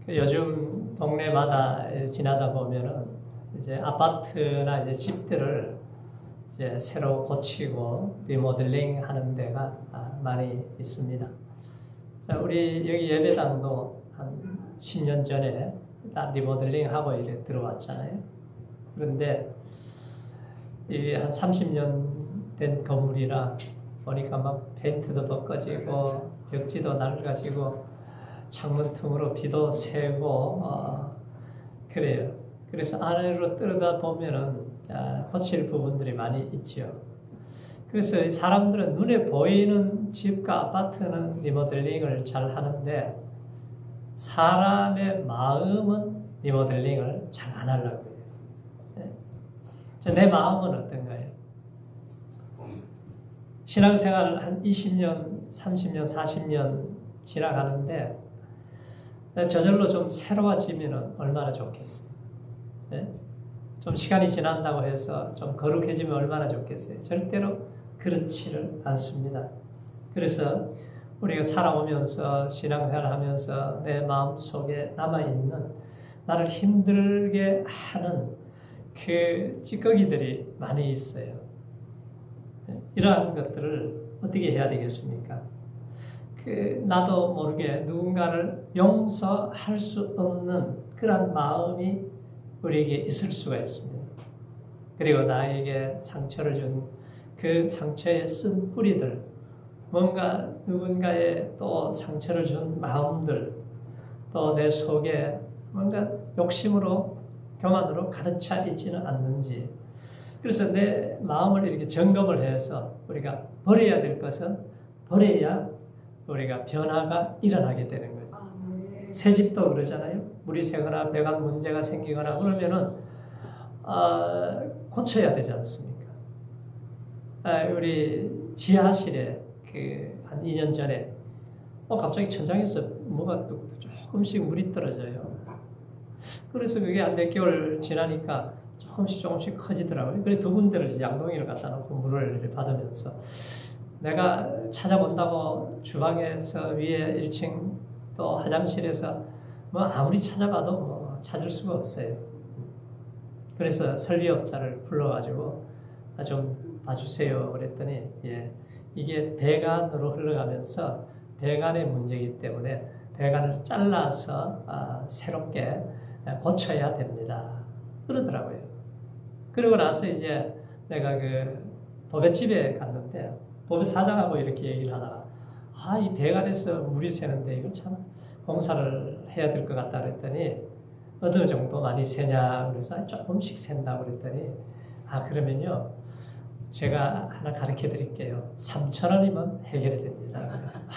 요즘 동네마다 지나다 보면은 이제 아파트나 이제 집들을 이제 새로 고치고 리모델링 하는 데가 많이 있습니다. 자, 우리 여기 예배당도 한 10년 전에 다 리모델링 하고 이렇게 들어왔잖아요. 그런데 이 한 30년 된 건물이라 보니까 막 페인트도 벗겨지고 벽지도 낡아지고 창문 틈으로 비도 새고 그래요. 그래서 안으로 들어가 보면은 고칠 부분들이 많이 있죠. 그래서 사람들은 눈에 보이는 집과 아파트는 리모델링을 잘 하는데 사람의 마음은 리모델링을 잘 안 하려고 해요. 내 마음은 어떤가요? 신앙생활을 한 20년, 30년, 40년 지나가는데 저절로 좀 새로워지면 얼마나 좋겠어요. 네? 좀 시간이 지난다고 해서 좀 거룩해지면 얼마나 좋겠어요. 절대로 그렇지를 않습니다. 그래서 우리가 살아오면서 신앙생활 하면서 내 마음속에 남아있는 나를 힘들게 하는 그 찌꺼기들이 많이 있어요. 이러한 것들을 어떻게 해야 되겠습니까? 나도 모르게 누군가를 용서할 수 없는 그런 마음이 우리에게 있을 수가 있습니다. 그리고 나에게 상처를 준 그 상처에 쓴 뿌리들, 뭔가 누군가의 또 상처를 준 마음들, 또 내 속에 뭔가 욕심으로 교만으로 가득 차 있지는 않는지. 그래서 내 마음을 이렇게 점검을 해서 우리가 버려야 될 것은 버려야 우리가 변화가 일어나게 되는 거죠. 새 집도 그러잖아요. 물이 새거나 배관 문제가 생기거나 그러면은 고쳐야 되지 않습니까? 우리 지하실에 한 2년 전에 갑자기 천장에서 뭐가 조금씩 물이 떨어져요. 그래서 그게 한 몇 개월 지나니까 조금씩 커지더라고요. 그래 두 군데를 양동이를 갖다 놓고 물을 받으면서 내가 찾아본다고 주방에서 위에 1층 또 화장실에서 뭐 아무리 찾아봐도 뭐 찾을 수가 없어요. 그래서 설비업자를 불러가지고 좀 봐주세요 그랬더니 이게 배관으로 흘러가면서 배관의 문제이기 때문에 배관을 잘라서 새롭게 고쳐야 됩니다. 그러더라고요. 그러고 나서 이제 내가 도배집에 갔는데 도배 사장하고 이렇게 얘기를 하다가 이 배관에서 물이 새는데 이거 참 공사를 해야 될 것 같다 그랬더니 어느 정도 많이 새냐 그래서 조금씩 샌다고 그랬더니 그러면요 제가 하나 가르쳐 드릴게요. 3,000원이면 해결이 됩니다.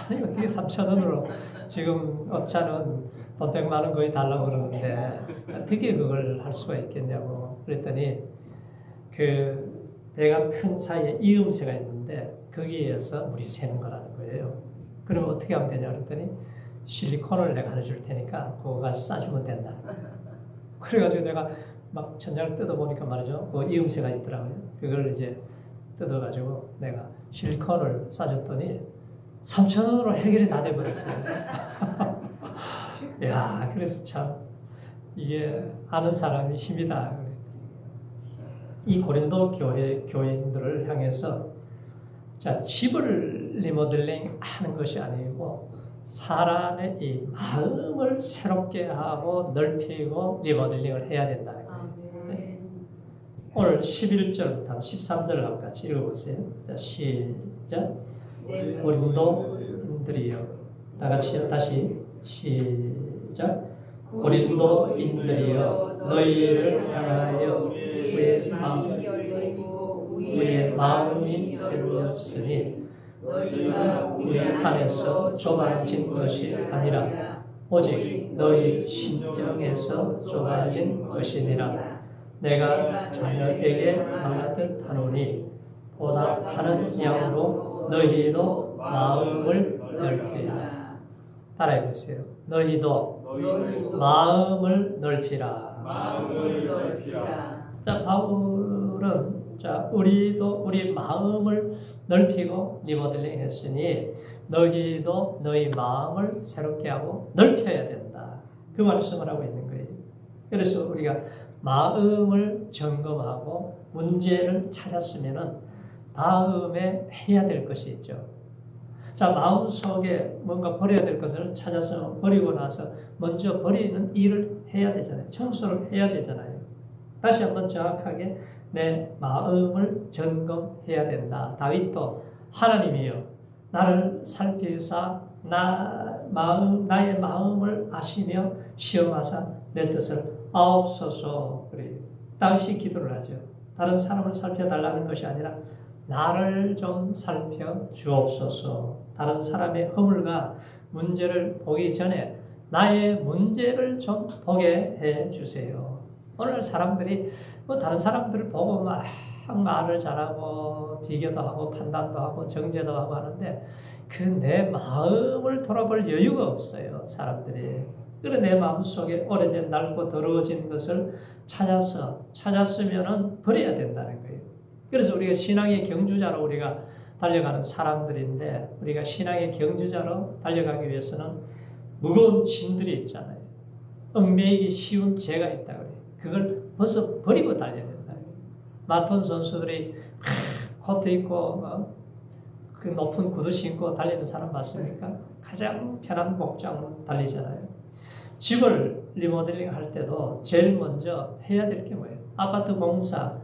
아니 어떻게 3,000원으로 지금 업자는 돈 100만 원 거의 달라고 그러는데 어떻게 그걸 할 수가 있겠냐고 그랬더니 배관 틈 사이에 이음새가 있는데 거기에서 물이 새는 거라는 거예요. 그러면 어떻게 하면 되냐 그랬더니 실리콘을 내가 하나 줄 테니까 그거 가서 싸주면 된다는 거예요. 그래가지고 내가 막 천장을 뜯어보니까 말이죠. 그 이음새가 있더라고요. 그걸 이제 뜯어가지고 내가 실리콘을 싸줬더니 3,000원으로 해결이 다 돼버렸어요. 야, 그래서 참 이게 아는 사람이 힘이다. 이 고린도 교인들을 향해서 집을 리모델링 하는 것이 아니고 사람의 이 마음을 새롭게 하고 넓히고 리모델링을 해야 된다는 거예요. 오늘 11절부터 13절을 같이 읽어보세요. 시작. 고린도인들이여. 다 같이 다시 시작. 고린도인들이여 너희를 향하여 우리의 마음이 열렸으니 너희가 우리 안에서 좁아진 것이 아니라 오직 너희 심정에서 좁아진 것이니라. 내가 자녀에게 말하듯 하노니 보답하는 양으로 너희도 마음을 넓히라. 따라해보세요. 너희도 마음을 넓히라. 바울은 우리도 우리 마음을 넓히고 리모델링 했으니 너희도 너희 마음을 새롭게 하고 넓혀야 된다. 그 말씀을 하고 있는 거예요. 그래서 우리가 마음을 점검하고 문제를 찾았으면은 다음에 해야 될 것이 있죠. 자, 마음속에 뭔가 버려야 될 것을 찾아서 버리고 나서 먼저 버리는 일을 해야 되잖아요. 청소를 해야 되잖아요. 다시 한번 정확하게 내 마음을 점검해야 된다. 다윗도 하나님이여 나를 살피사 나의 마음을 아시며 시험하사 내 뜻을 아옵소서. 그래요. 다윗이 기도를 하죠. 다른 사람을 살펴달라는 것이 아니라 나를 좀 살펴 주옵소서. 다른 사람의 허물과 문제를 보기 전에 나의 문제를 좀 보게 해 주세요. 오늘 사람들이 다른 사람들을 보고 막 말을 잘하고 비교도 하고 판단도 하고 정죄도 하고 하는데 그 내 마음을 돌아볼 여유가 없어요. 사람들이. 그래 내 마음속에 오래된 낡고 더러워진 것을 찾았으면은 버려야 된다는 거예요. 그래서 우리가 신앙의 경주자로 우리가 달려가는 사람들인데 우리가 신앙의 경주자로 달려가기 위해서는 무거운 짐들이 있잖아요. 얽매이기 쉬운 죄가 있다고 그래요. 그걸 벗어 버리고 달려야 된다. 마라톤 선수들이 코트 입고 그 높은 구두 신고 달리는 사람 맞습니까? 가장 편한 복장으로 달리잖아요. 집을 리모델링 할 때도 제일 먼저 해야 될 게 뭐예요? 아파트 공사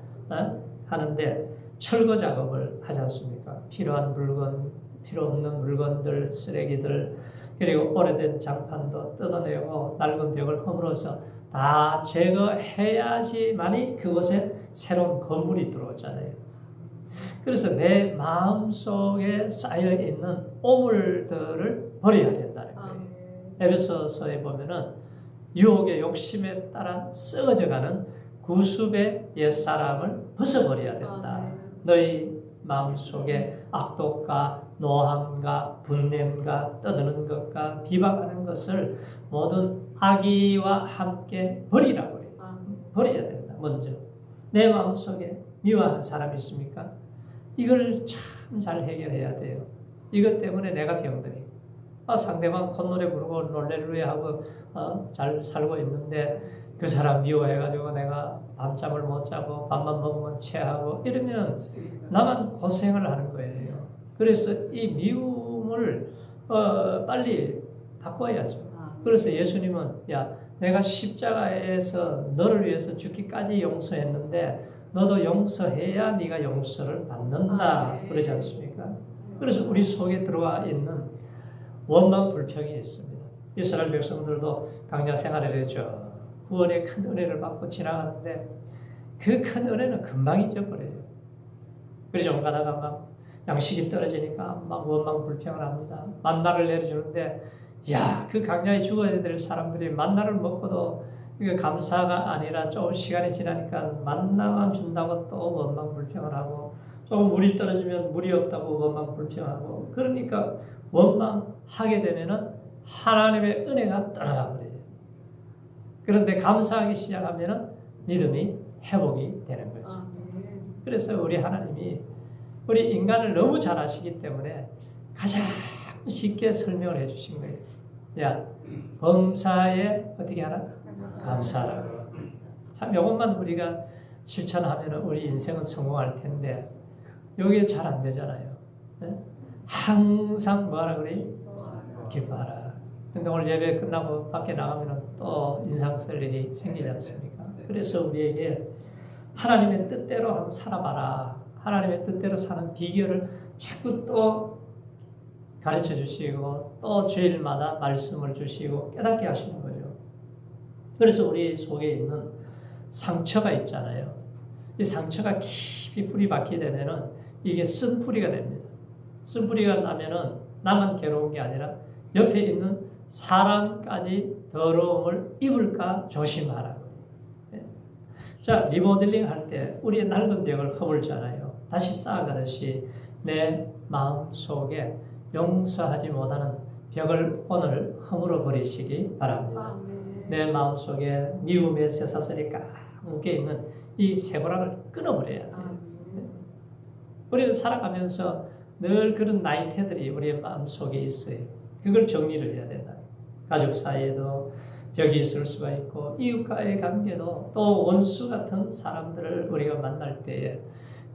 하는데 철거 작업을 하지 않습니까? 필요한 물건, 필요 없는 물건들, 쓰레기들, 그리고 오래된 장판도 뜯어내고 낡은 벽을 허물어서 다 제거해야지만이 그곳에 새로운 건물이 들어오잖아요. 그래서 내 마음속에 쌓여있는 오물들을 버려야 된다는 거예요. 에베소서에 보면은 유혹의 욕심에 따라 썩어져가는 구습의 옛사람을 벗어버려야 된다. 너희 마음속에 악독과 노함과 분냄과 떠드는 것과 비방하는 것을 모든 악의와 함께 버리라고 해요. 버려야 된다. 먼저 내 마음속에 미워하는 사람이 있습니까? 이걸 참 잘 해결해야 돼요. 이것 때문에 내가 병드니 상대방 콧노래 부르고 놀래루야 하고 잘 살고 있는데 그 사람 미워해가지고 내가 밤잠을 못 자고 밥만 먹으면 체하고 이러면 나만 고생을 하는 거예요. 그래서 이 미움을 빨리 바꿔야죠. 그래서 예수님은 야 내가 십자가에서 너를 위해서 죽기까지 용서했는데 너도 용서해야 네가 용서를 받는다 그러지 않습니까? 그래서 우리 속에 들어와 있는 원망 불평이 있습니다. 이스라엘 백성들도 광야 생활을 했죠. 구원의 큰 은혜를 받고 지나가는데 그 큰 은혜는 금방 잊어버려요. 그래서 좀 가다가 막 양식이 떨어지니까 막 원망 불평을 합니다. 만나를 내려주는데 그 광야에 죽어야 될 사람들이 만나를 먹고도 이게 감사가 아니라 조금 시간이 지나니까 만나만 준다고 또 원망 불평을 하고 조금 물이 떨어지면 물이 없다고 원망 불평하고 그러니까 원망하게 되면은 하나님의 은혜가 떠나가 버려요. 그런데 감사하기 시작하면은 믿음이 회복이 되는 거죠. 그래서 우리 하나님이 우리 인간을 너무 잘 아시기 때문에 가장 쉽게 설명을 해주신 거예요. 야, 범사에 어떻게 하라? 감사하라고. 참 이것만 우리가 실천하면 우리 인생은 성공할 텐데 여기에 잘 안 되잖아요. 네? 항상 뭐하라 그래? 기뻐하라. 근데 오늘 예배 끝나고 밖에 나가면 또 인상 쓸 일이 생기지 않습니까? 그래서 우리에게 하나님의 뜻대로 한번 살아봐라. 하나님의 뜻대로 사는 비결을 자꾸 또 가르쳐 주시고 또 주일마다 말씀을 주시고 깨닫게 하시는 거죠. 그래서 우리 속에 있는 상처가 있잖아요. 이 상처가 깊이 뿌리 박히게 되면은 이게 쓴뿌리가 됩니다. 쓴뿌리가 나면은 나만 괴로운 게 아니라 옆에 있는 사람까지 더러움을 입을까 조심하라고. 자, 리모델링 할 때 우리의 낡은 벽을 허물잖아요. 다시 쌓아가듯이 내 마음 속에 용서하지 못하는 벽을 오늘 허물어 버리시기 바랍니다. 내 마음 속에 미움의 쇠사슬이 꽉 묶여있는 이 쇠고랑을 끊어버려야 돼요. 우리는 살아가면서 늘 그런 나이테들이 우리의 마음 속에 있어요. 그걸 정리를 해야 된다. 가족 사이에도 벽이 있을 수가 있고 이웃과의 관계도 또 원수 같은 사람들을 우리가 만날 때에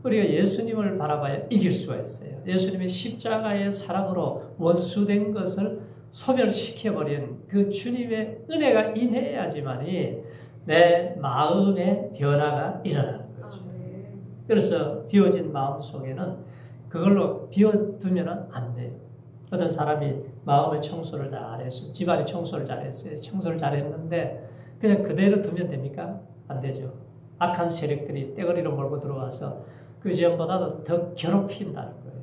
우리가 예수님을 바라봐야 이길 수가 있어요. 예수님의 십자가의 사랑으로 원수된 것을 소멸시켜버린 그 주님의 은혜가 인해야지만이 내 마음의 변화가 일어나는 거죠. 그래서 비워진 마음 속에는 그걸로 비워두면 안 돼요. 어떤 사람이 마음의 청소를 잘 안 했어요. 집안의 청소를 잘 했어요. 청소를 잘 했는데 그냥 그대로 두면 됩니까? 안 되죠. 악한 세력들이 떼거리로 몰고 들어와서 그 전보다도 더 괴롭힌다는 거예요.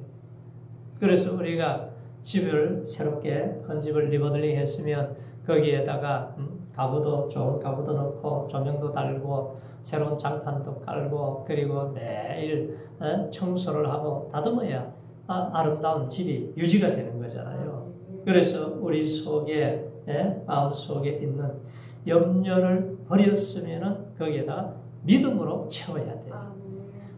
그래서 우리가 집을 새롭게 한 집을 리모델링 했으면 거기에다가 가구도 좋은 가구도 넣고 조명도 달고 새로운 장판도 깔고 그리고 매일 청소를 하고 다듬어야 아름다운 집이 유지가 되는 거잖아요. 그래서 우리 속에 마음 속에 있는 염려를 버렸으면 거기에다가 믿음으로 채워야 돼요.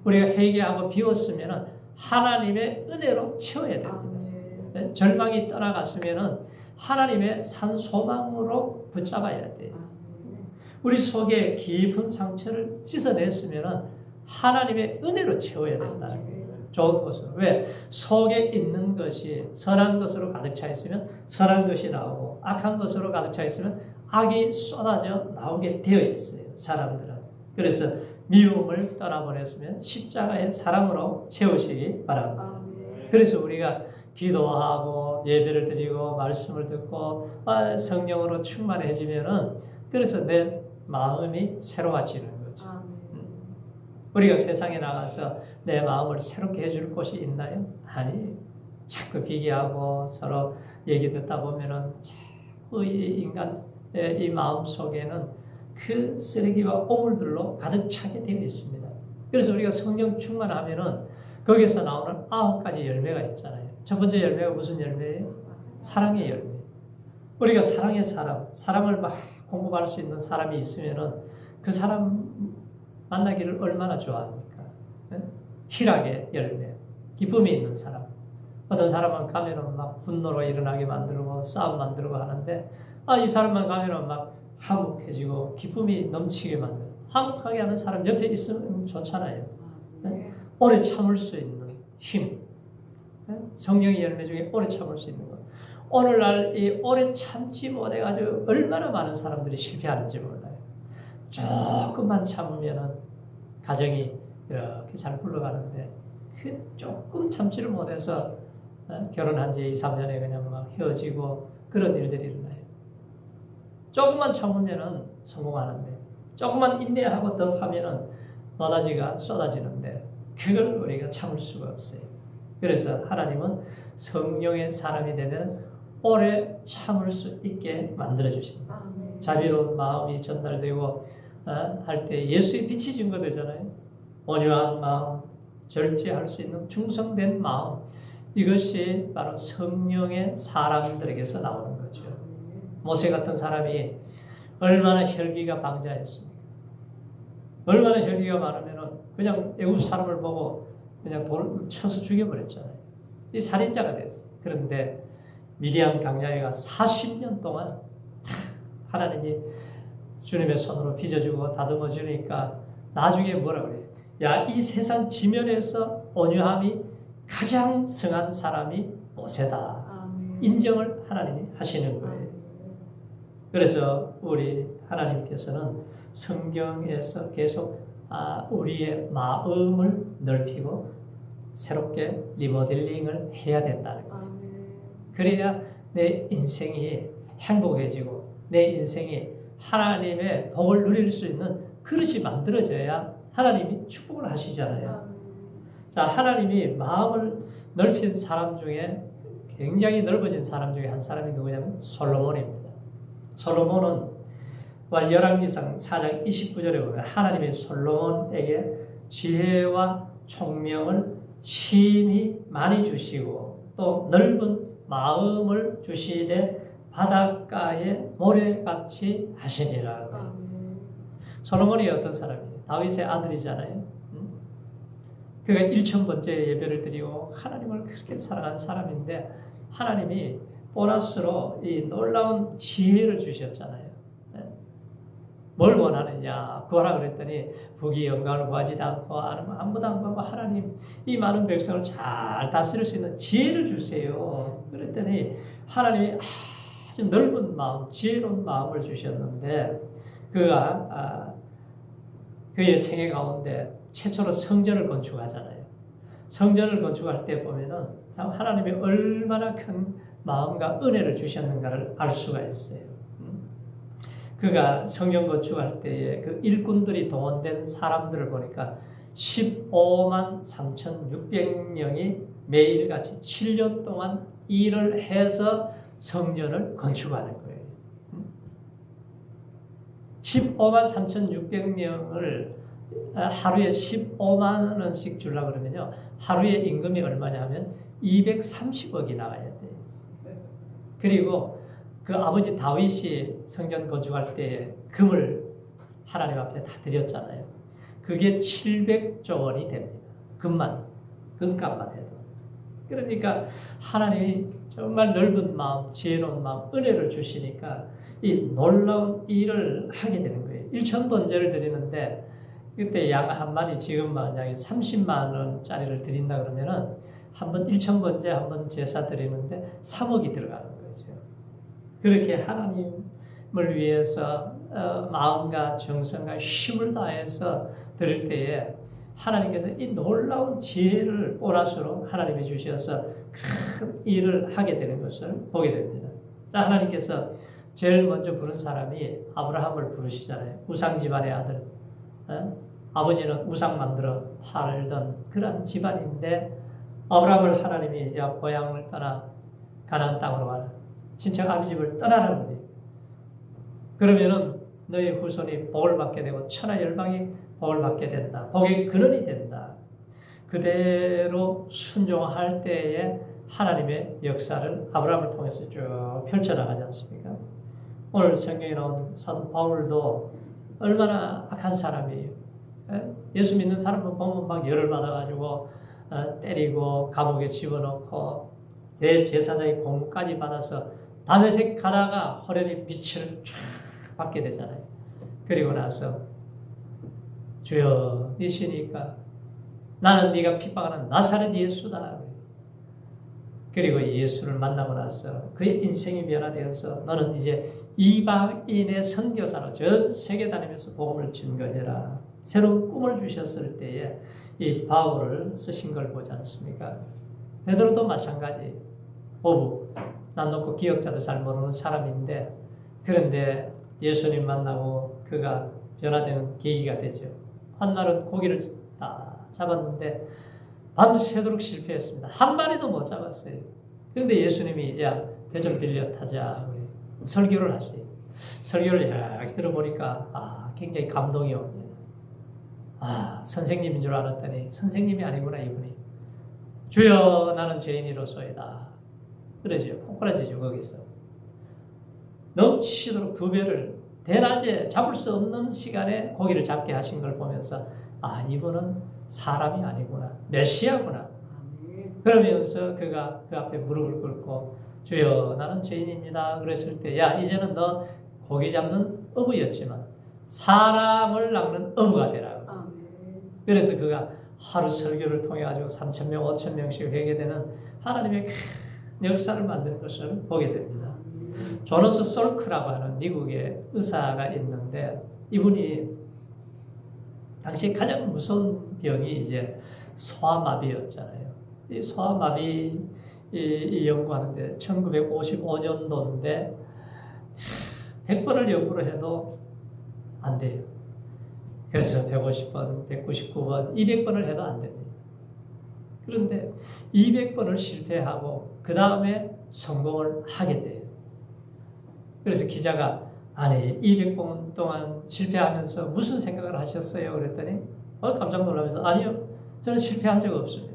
우리가 회개하고 비웠으면 하나님의 은혜로 채워야 됩니다. 절망이 떠나갔으면 하나님의 산 소망으로 붙잡아야 돼요. 우리 속에 깊은 상처를 씻어냈으면 하나님의 은혜로 채워야 된다는 거예요. 좋은 것으로. 왜? 속에 있는 것이 선한 것으로 가득 차 있으면 선한 것이 나오고 악한 것으로 가득 차 있으면 악이 쏟아져 나오게 되어 있어요. 사람들은. 그래서 미움을 떠나보냈으면 십자가의 사랑으로 채우시기 바랍니다. 그래서 우리가 기도하고 예배를 드리고 말씀을 듣고 성령으로 충만해지면은 그래서 내 마음이 새로워지는 거죠. 우리가 세상에 나가서 내 마음을 새롭게 해줄 곳이 있나요? 아니, 자꾸 비교하고 서로 얘기 듣다 보면은 자꾸 이 인간 이 마음 속에는 그 쓰레기와 오물들로 가득 차게 되어 있습니다. 그래서 우리가 성령 충만하면은 거기서 나오는 9가지 열매가 있잖아요. 첫 번째 열매가 무슨 열매예요? 사랑의 열매. 우리가 사랑의 사람, 사랑을 막 공급할 수 있는 사람이 있으면은 그 사람 만나기를 얼마나 좋아합니까? 희락의 열매, 기쁨이 있는 사람. 어떤 사람은 가면은 막 분노로 일어나게 만들고 싸움 만들고 하는데 이 사람만 가면은 막 화목해지고 기쁨이 넘치게 만들고 화목하게 하는 사람 옆에 있으면 좋잖아요. 오래 참을 수 있는 힘. 성령의 열매 중에 오래 참을 수 있는 것. 오늘날 이 오래 참지 못해가지고 얼마나 많은 사람들이 실패하는지 몰라요. 조금만 참으면은 가정이 이렇게 잘 굴러가는데 그 조금 참지를 못해서 결혼한 지 2, 3년에 그냥 막 헤어지고 그런 일들이 일어나요. 조금만 참으면은 성공하는데 조금만 인내하고 덮하면은 노다지가 쏟아지는데 그걸 우리가 참을 수가 없어요. 그래서 하나님은 성령의 사람이 되면 오래 참을 수 있게 만들어 주십니다. 자비로운 마음이 전달되고 할 때 예수의 빛이 증거되잖아요. 온유한 마음, 절제할 수 있는 충성된 마음, 이것이 바로 성령의 사람들에게서 나오는 거죠. 모세 같은 사람이 얼마나 혈기가 방자했습니까? 얼마나 혈기가 많으면 그냥 애국 사람을 보고 그냥 돌을 쳐서 죽여버렸잖아요. 이 살인자가 됐어요. 그런데 미디안 강야에가 40년 동안 하나님이 주님의 손으로 빚어주고 다듬어 주니까 나중에 뭐라 그래요? 야, 이 세상 지면에서 온유함이 가장 성한 사람이 모세다. 인정을 하나님이 하시는 거예요. 그래서 우리 하나님께서는 성경에서 계속 우리의 마음을 넓히고 새롭게 리모델링을 해야 된다는 거예요. 그래야 내 인생이 행복해지고 내 인생이 하나님의 복을 누릴 수 있는 그릇이 만들어져야 하나님이 축복을 하시잖아요. 자, 하나님이 마음을 넓힌 사람 중에 굉장히 넓어진 사람 중에 한 사람이 누구냐면 솔로몬입니다. 솔로몬은 열왕기상 4장 29절에 보면 하나님이 솔로몬에게 지혜와 총명을 심히 많이 주시고 또 넓은 마음을 주시되 바닷가에 모래같이 하시니라. 솔로몬이 어떤 사람이에요? 다윗의 아들이잖아요. 그가 1000번째 예배를 드리고 하나님을 그렇게 사랑한 사람인데 하나님이 보너스로 이 놀라운 지혜를 주셨잖아요. 뭘 원하느냐 구하라 그랬더니 부귀 영광을 구하지도 않고 아무도 안 구하고 하나님 이 많은 백성을 잘 다스릴 수 있는 지혜를 주세요. 그랬더니 하나님이 아주 넓은 마음, 지혜로운 마음을 주셨는데 그가 그의 생애 가운데 최초로 성전을 건축하잖아요. 성전을 건축할 때 보면은 참 하나님이 얼마나 큰 마음과 은혜를 주셨는가를 알 수가 있어요. 그가 성전 건축할 때에 그 일꾼들이 동원된 사람들을 보니까 15만 3,600명이 매일같이 7년 동안 일을 해서 성전을 건축하는 거예요. 15만 3,600명을 하루에 15만 원씩 주려고 그러면요. 하루에 임금이 얼마냐면 230억이 나가야 돼요. 그리고 그 아버지 다윗이 성전 건축할 때 금을 하나님 앞에 다 드렸잖아요. 그게 700조 원이 됩니다. 금값만 해도. 그러니까 하나님이 정말 넓은 마음, 지혜로운 마음, 은혜를 주시니까 이 놀라운 일을 하게 되는 거예요. 1,000번제를 드리는데 그때 양 한 마리 지금 만약에 30만 원짜리를 드린다 그러면은 한 번 1,000번제 한 번 제사 드리는데 3억이 들어가는 거죠. 그렇게 하나님을 위해서 마음과 정성과 힘을 다해서 드릴 때에 하나님께서 이 놀라운 지혜를 보너스로 하나님이 주셔서 큰 일을 하게 되는 것을 보게 됩니다. 하나님께서 제일 먼저 부른 사람이 아브라함을 부르시잖아요. 우상 집안의 아들. 아버지는 우상 만들어 팔던 그런 집안인데 아브라함을 하나님이 야 고향을 떠나 가나안 땅으로 가라. 친척 아비 집을 떠나라 그래. 그러면은 너의 후손이 복을 받게 되고 천하 열방이 복을 받게 된다. 복의 근원이 된다. 그대로 순종할 때에 하나님의 역사를 아브라함을 통해서 쭉 펼쳐나가지 않습니까? 오늘 성경에 나온 사도 바울도 얼마나 악한 사람이에요. 예수 믿는 사람을 보면 막 열을 받아가지고 때리고 감옥에 집어넣고 대제사장의 공까지 받아서 다메섹 가다가 호련히 빛을 쫙 받게 되잖아요. 그리고 나서 주여 니시니까 나는 네가 핍박하는 나사렛 예수다. 그리고 예수를 만나고 나서 그의 인생이 변화되어서 너는 이제 이방인의 선교사로 전 세계 다니면서 복음을 증거해라. 새로운 꿈을 주셨을 때에 이 바울을 쓰신 걸 보지 않습니까? 베드로도 마찬가지. 난 놓고 기억자도 잘 모르는 사람인데 그런데 예수님 만나고 그가 변화되는 계기가 되죠. 한 날은 고기를 다 잡았는데 밤새도록 실패했습니다. 한 마리도 못 잡았어요. 그런데 예수님이 야, 배 좀 빌려 타자. 설교를 하세요. 설교를 이렇게 들어보니까 굉장히 감동이 옵니다. 선생님인 줄 알았더니 선생님이 아니구나 이분이. 주여 나는 죄인이로소이다. 그러죠. 호꾸라지죠 거기서. 넘치도록 두 배를 대낮에 잡을 수 없는 시간에 고기를 잡게 하신 걸 보면서 이분은 사람이 아니구나. 메시아구나. 그러면서 그가 그 앞에 무릎을 꿇고 주여 나는 죄인입니다. 그랬을 때 야 이제는 너 고기 잡는 어부였지만 사람을 낚는 어부가 되라. 그래서 그가 하루 설교를 통해 가지고 3,000명, 5,000명씩 회개되는 하나님의 큰 역사를 만드는 것을 보게 됩니다. 조너스 솔크라고 하는 미국의 의사가 있는데 이분이 당시 가장 무서운 병이 이제 소아마비였잖아요. 이 소아마비 이 연구하는데 1955년도인데 100번을 연구를 해도 안 돼요. 그래서 150번, 199번, 200번을 해도 안 됩니다. 그런데 200번을 실패하고 그 다음에 성공을 하게 돼요. 그래서 기자가 아니 200번 동안 실패하면서 무슨 생각을 하셨어요? 그랬더니 깜짝 놀라면서 아니요. 저는 실패한 적 없습니다.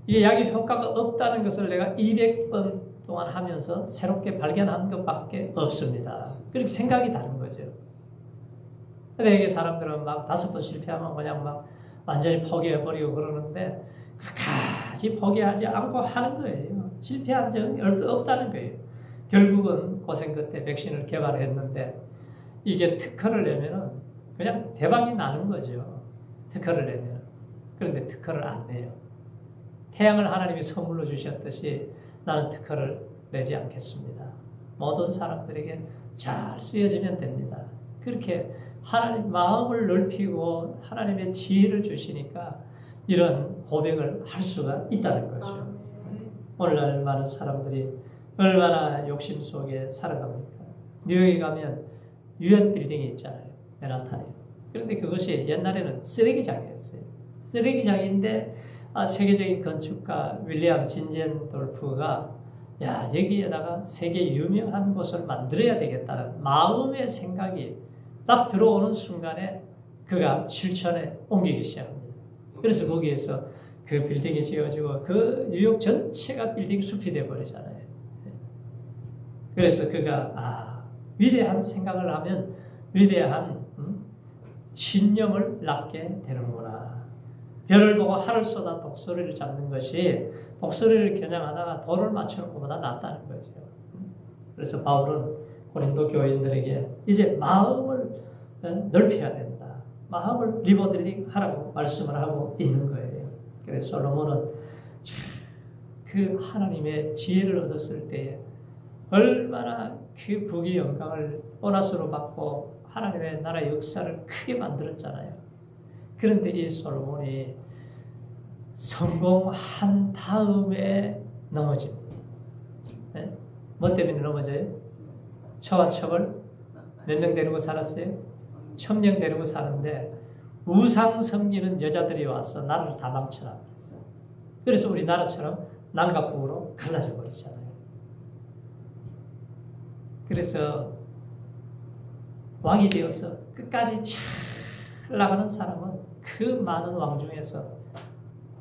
이게 약의 효과가 없다는 것을 내가 200번 동안 하면서 새롭게 발견한 것밖에 없습니다. 그렇게 생각이 다른 거죠. 근데 사람들은 막 5번 실패하면 그냥 막 완전히 포기해버리고 그러는데 끝까지 포기하지 않고 하는 거예요. 실패한 적은 없다는 거예요. 결국은 고생 끝에 백신을 개발했는데 이게 특허를 내면은 그냥 대박이 나는 거죠. 특허를 내면. 그런데 특허를 안 내요. 태양을 하나님이 선물로 주셨듯이 나는 특허를 내지 않겠습니다. 모든 사람들에게 잘 쓰여지면 됩니다. 그렇게 하나님 마음을 넓히고 하나님의 지혜를 주시니까 이런 고백을 할 수가 있다는 거죠. 오늘날 많은 사람들이 얼마나 욕심 속에 살아갑니까? 뉴욕에 가면 유엔 빌딩이 있잖아요. 맨하탄에. 그런데 그것이 옛날에는 쓰레기장이었어요. 쓰레기장인데 세계적인 건축가 윌리엄 진젠돌프가 야, 여기에다가 세계 유명한 곳을 만들어야 되겠다는 마음의 생각이 딱 들어오는 순간에 그가 실천에 옮기기 시작합니다. 그래서 거기에서 그 빌딩이 지어지고 그 뉴욕 전체가 빌딩 숲이 되어버리잖아요. 그래서 그가 위대한 생각을 하면 위대한 신념을 낳게 되는구나. 별을 보고 하늘 쏟아 독수리를 잡는 것이 독수리를 겨냥하다가 돌을 맞추는 것보다 낫다는 거죠. 그래서 바울은 고린도 교인들에게 이제 마음을 넓혀야 된다. 마음을 리모델링 하라고 말씀을 하고 있는 거예요. 그래서 솔로몬은 그 하나님의 지혜를 얻었을 때에 얼마나 그 부귀 영광을 보너스로 받고 하나님의 나라 역사를 크게 만들었잖아요. 그런데 이 솔로몬이 성공한 다음에 넘어집니다. 네? 뭐 때문에 넘어져요? 처와 첩을 몇 명 데리고 살았어요? 1000명 데리고 사는데 우상 섬기는 여자들이 와서 나라를 다 망쳐라. 그래서 우리나라처럼 남과 북으로 갈라져 버리잖아요. 그래서 왕이 되어서 끝까지 잘 나가는 사람은 그 많은 왕 중에서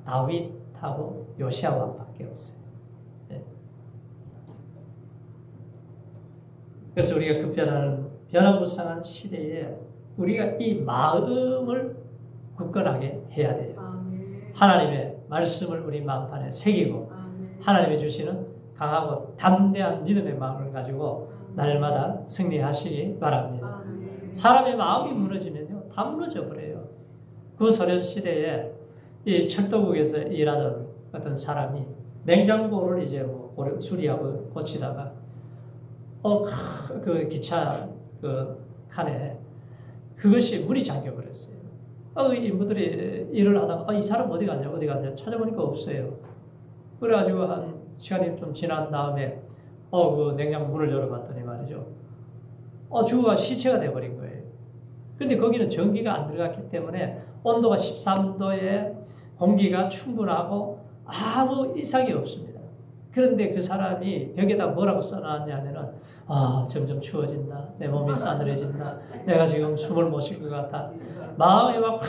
다윗하고 요시아 왕밖에 없어요. 네. 그래서 우리가 급변하는 변화무쌍한 시대에 우리가 이 마음을 굳건하게 해야 돼요. 하나님의 말씀을 우리 마음판에 새기고 하나님이 주시는 강하고 담대한 믿음의 마음을 가지고 날마다 승리하시기 바랍니다. 사람의 마음이 무너지면요, 다 무너져 버려요. 구소련 시대에 이 철도국에서 일하던 어떤 사람이 냉장고를 이제 수리하고 고치다가 그 기차 그 칸에 그것이 물이 잠겨 버렸어요. 인부들이 일을 하다가 이 사람 어디 갔냐 찾아보니까 없어요. 그래가지고 한 시간이 좀 지난 다음에 그 냉장고 문을 열어봤더니 말이죠. 주가 시체가 돼버린 거예요. 근데 거기는 전기가 안 들어갔기 때문에 온도가 13도에 공기가 충분하고 아무 이상이 없습니다. 그런데 그 사람이 벽에다 뭐라고 써놨냐면은 점점 추워진다. 내 몸이 싸늘해진다. 내가 지금 숨을 못 쉴 것 같다. 마음에 막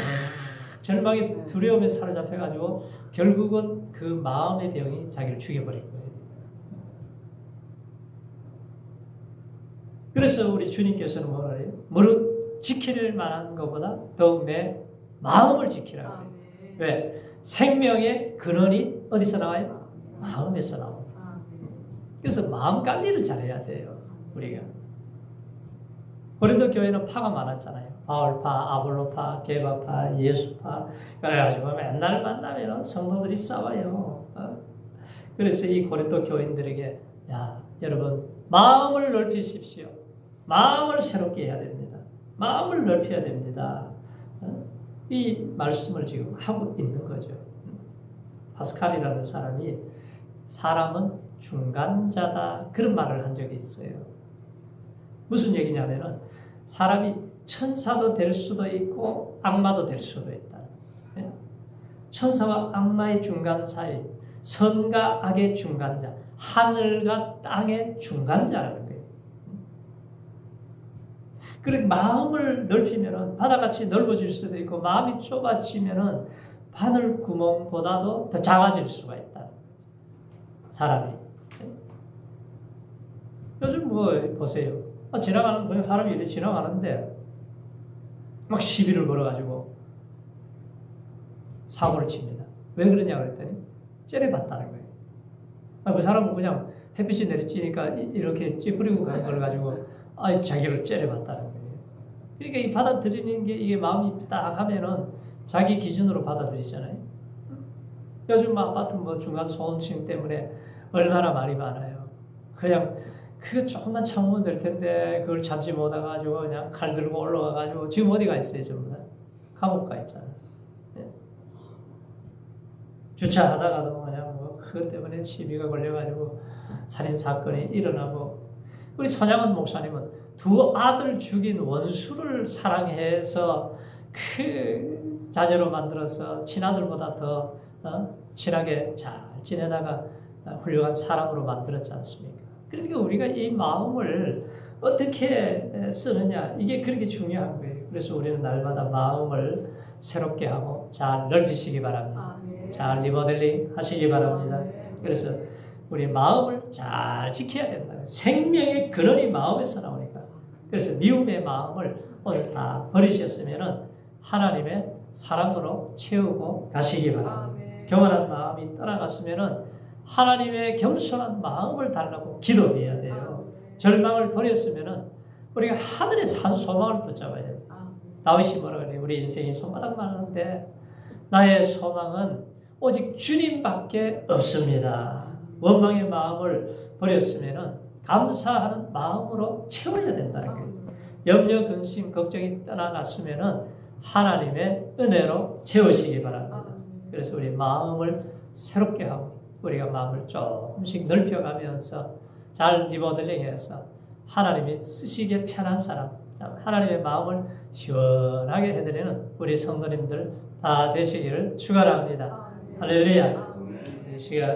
절망의 두려움에 사로잡혀가지고 결국은 그 마음의 병이 자기를 죽여버린 거예요. 그래서 우리 주님께서는 뭐라 해요? 무릇 지킬 만한 것보다 더욱 내 마음을 지키라고 해요. 왜? 생명의 근원이 어디서 나와요? 마음에서 나옵니다. 그래서 마음 관리를 잘해야 돼요. 우리가. 고린도 교회는 파가 많았잖아요. 바울파, 아볼로파, 게바파, 예수파. 그래가지고 맨날 만나면 성도들이 싸워요. 그래서 이 고린도 교인들에게 여러분 마음을 넓히십시오. 마음을 새롭게 해야 됩니다. 마음을 넓혀야 됩니다. 이 말씀을 지금 하고 있는 거죠. 파스칼이라는 사람이 사람은 중간자다 그런 말을 한 적이 있어요. 무슨 얘기냐면은 사람이 천사도 될 수도 있고 악마도 될 수도 있다. 천사와 악마의 중간 사이, 선과 악의 중간자, 하늘과 땅의 중간자라는 거예요. 그리고 마음을 넓히면은 바다같이 넓어질 수도 있고 마음이 좁아지면은 바늘 구멍보다도 더 작아질 수가 있다는 거죠. 사람이. 요즘 보세요. 지나가는 그냥 사람이 이렇게 지나가는데 막 시비를 걸어가지고 사고를 칩니다. 왜 그러냐 그랬더니 째려봤다는 거예요. 그 사람은 그냥 햇빛이 내리쬐니까 이렇게 찌푸리고 가는 걸 가지고 자기를 째려봤다는 거예요. 그러니까 이 받아들이는 게 이게 마음이 딱 하면은 자기 기준으로 받아들이잖아요. 요즘 아파트 뭐 중간 소음층 때문에 얼마나 말이 많아요. 그냥 그거 조금만 참으면 될 텐데 그걸 참지 못해가지고 그냥 칼 들고 올라가가지고 지금 어디 가 있어요 전부 다? 감옥 가 있잖아요. 네. 주차하다가도 그냥 뭐 그것 때문에 시비가 걸려가지고 살인 사건이 일어나고 우리 선양원 목사님은 두 아들 죽인 원수를 사랑해서 그 자녀로 만들어서 친아들보다 더 친하게 잘 지내다가 훌륭한 사람으로 만들었지 않습니까? 그러니까 우리가 이 마음을 어떻게 쓰느냐 이게 그렇게 중요한 거예요. 그래서 우리는 날마다 마음을 새롭게 하고 잘 넓히시기 바랍니다. 잘 리모델링 하시기 바랍니다. 그래서 우리 마음을 잘 지켜야 된다. 생명의 근원이 마음에서 나오니까. 그래서 미움의 마음을 오늘 다 버리셨으면은 하나님의 사랑으로 채우고 가시기 바랍니다. 교만한 마음이 떠나갔으면은 하나님의 겸손한 마음을 달라고 기도해야 돼요. 절망을 버렸으면은 우리가 하늘의 산 소망을 붙잡아야 돼요. 다윗이 뭐라 그래요? 우리 인생이 손바닥 많은데 나의 소망은 오직 주님밖에 없습니다. 원망의 마음을 버렸으면은 감사하는 마음으로 채워야 된다는 거예요. 염려, 근심, 걱정이 떠나갔으면은 하나님의 은혜로 채우시기 바랍니다. 그래서 우리 마음을 새롭게 하고 우리가 마음을 조금씩 넓혀가면서 잘 리모델링해서 하나님이 쓰시기에 편한 사람, 하나님의 마음을 시원하게 해드리는 우리 성도님들 다 되시기를 축원합니다. 할렐루야. 이 시간